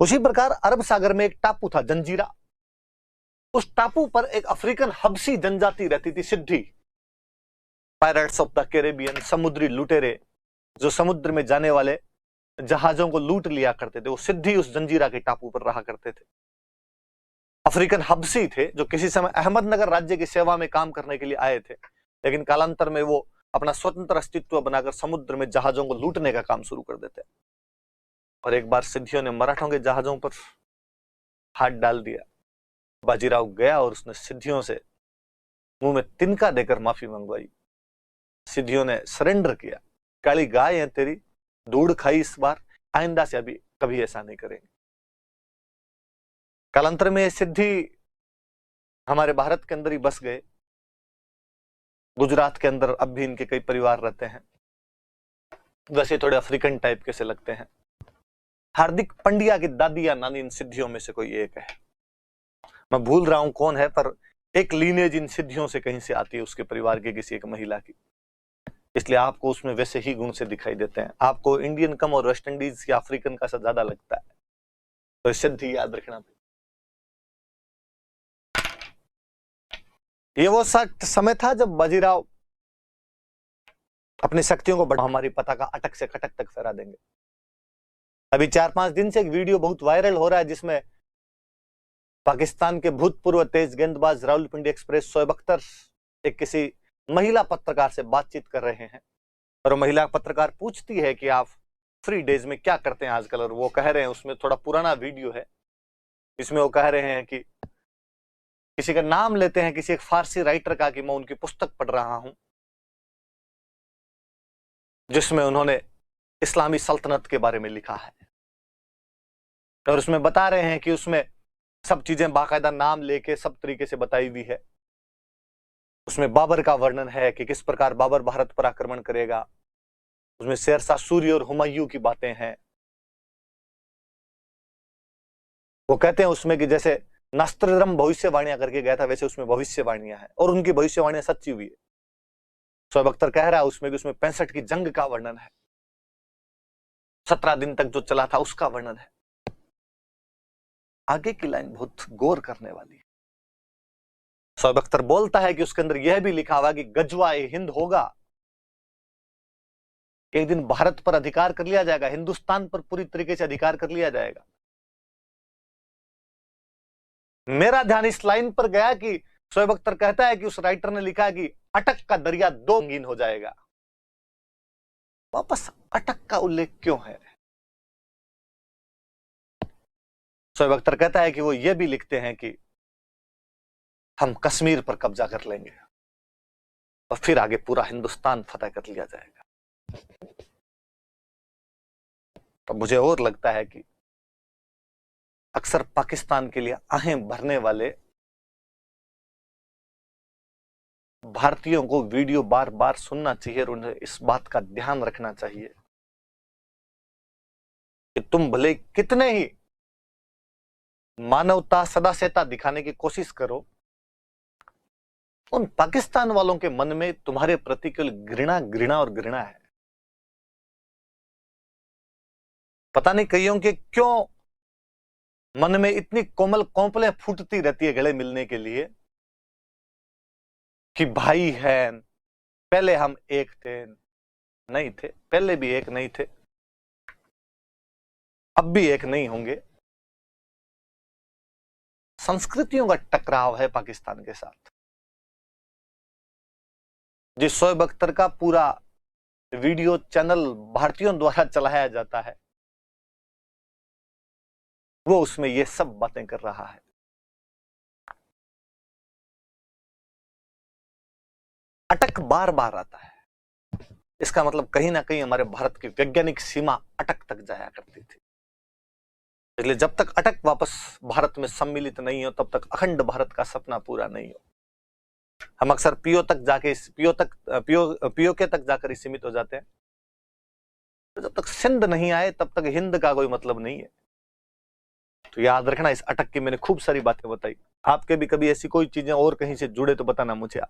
उसी प्रकार अरब सागर में एक टापू था जंजीरा। उस टापू पर एक अफ्रीकन हबसी जनजाति रहती थी, सिद्धि। पायरेट्स ऑफ द कैरेबियन, समुद्री लुटेरे जो समुद्र में जाने वाले जहाजों को लूट लिया करते थे, वो सिद्धि उस जंजीरा के टापू पर रहा करते थे। अफ्रीकन हबसी थे जो किसी समय अहमदनगर राज्य की सेवा में काम करने के लिए आए थे, लेकिन कालांतर में वो अपना स्वतंत्र अस्तित्व बनाकर समुद्र में जहाजों को लूटने का काम शुरू कर देते। और एक बार सिद्धियों ने मराठों के जहाजों पर हाथ डाल दिया। बाजीराव गया और उसने सिद्धियों से मुंह में तिनका देकर माफी मंगवाई। सिद्धियों ने सरेंडर किया। काली गाय है तेरी, धूड़ खाई इस बार, आइंदा से अभी कभी ऐसा नहीं करेंगे। कालांतर में सिद्धि हमारे भारत के अंदर ही बस गए। गुजरात के अंदर अब भी इनके कई परिवार रहते हैं, वैसे थोड़े अफ्रीकन टाइप के से लगते हैं। हार्दिक पंड्या की दादी या नानी इन सिद्धियों में से कोई एक है। मैं भूल रहा हूं कौन है, पर एक लीनेज इन सिद्धियों से कहीं से आती है, उसके परिवार के किसी एक महिला की, इसलिए आपको उसमें वैसे ही गुण से दिखाई देते हैं। आपको इंडियन कम और वेस्ट इंडीज या अफ्रीकन का सा ज्यादा लगता है, तो सिद्धि याद रखना। ये वो समय था जब बाजीराव अपनी शक्तियों को बढ़ा, हमारी पताका अटक से कटक तक फहरा देंगे। अभी 4-5 दिन से एक वीडियो बहुत वायरल हो रहा है जिसमें पाकिस्तान के भूतपूर्व तेज गेंदबाज रावलपिंडी एक्सप्रेस शोएब अख्तर एक किसी महिला पत्रकार से बातचीत कर रहे हैं, और महिला पत्रकार पूछती है कि आप फ्री डेज में क्या करते हैं आजकल, और वो कह रहे हैं, उसमें थोड़ा पुराना वीडियो है, इसमें वो कह रहे हैं कि किसी का नाम लेते हैं, किसी एक फारसी राइटर का, कि मैं उनकी पुस्तक पढ़ रहा हूं जिसमें उन्होंने इस्लामी सल्तनत के बारे में लिखा है, और उसमें बता रहे हैं कि उसमें सब चीजें बाकायदा नाम लेके सब तरीके से बताई हुई है। उसमें बाबर का वर्णन है कि किस प्रकार बाबर भारत पर आक्रमण करेगा, उसमें शेरशाह सूरी और हुमायूं की बातें हैं। वो कहते हैं उसमें कि जैसे नास्त्रदम भविष्यवाणियां करके गया था, वैसे उसमें भविष्यवाणियां हैं, और उनकी भविष्यवाणियां सच्ची हुई है। शोएब अख्तर कह रहा है उसमें कि उसमें 65 की जंग का वर्णन है, 17 दिन तक जो चला था उसका वर्णन है। आगे की लाइन बहुत गौर करने वाली है। शोएब अख्तर बोलता है कि उसके अंदर यह भी लिखा हुआ कि गजवा-ए हिंद होगा, एक दिन भारत पर अधिकार कर लिया जाएगा, हिंदुस्तान पर पूरी तरीके से अधिकार कर लिया जाएगा। मेरा ध्यान इस लाइन पर गया कि शोएब अख्तर कहता है कि उस राइटर ने लिखा है कि अटक का दरिया 2 रंगीन हो जाएगा। वापस अटक का उल्लेख क्यों है? शोएब अख्तर कहता है कि वो ये भी लिखते हैं कि हम कश्मीर पर कब्जा कर लेंगे और फिर आगे पूरा हिंदुस्तान फतह कर लिया जाएगा। तो मुझे और लगता है कि अक्सर पाकिस्तान के लिए आहें भरने वाले भारतीयों को वीडियो बार बार सुनना चाहिए और उन्हें इस बात का ध्यान रखना चाहिए कि तुम भले कितने ही मानवता सदासेता दिखाने की कोशिश करो, उन पाकिस्तान वालों के मन में तुम्हारे प्रति केवल घृणा घृणा और घृणा है। पता नहीं कईयों के क्यों मन में इतनी कोमल कौंपलें फूटती रहती है गले मिलने के लिए कि भाई है, पहले हम एक थे, नहीं थे, पहले भी एक नहीं थे, अब भी एक नहीं होंगे। संस्कृतियों का टकराव है पाकिस्तान के साथ। जिस शोएब अख्तर का पूरा वीडियो चैनल भारतीयों द्वारा चलाया जाता है, वो उसमें ये सब बातें कर रहा है। अटक बार बार आता है, इसका मतलब कहीं ना कहीं हमारे भारत की वैज्ञानिक सीमा अटक तक जाया करती थी। इसलिए जब तक अटक वापस भारत में सम्मिलित नहीं हो, तब तक अखंड भारत का सपना पूरा नहीं हो। हम अक्सर पीओके तक जाकर ही सीमित हो जाते हैं। तो जब तक सिंध नहीं आए तब तक हिंद का कोई मतलब नहीं है। तो याद रखना, इस अटक की मैंने खूब सारी बातें बताई। आपके भी कभी ऐसी कोई चीजें और कहीं से जुड़े तो बताना मुझे।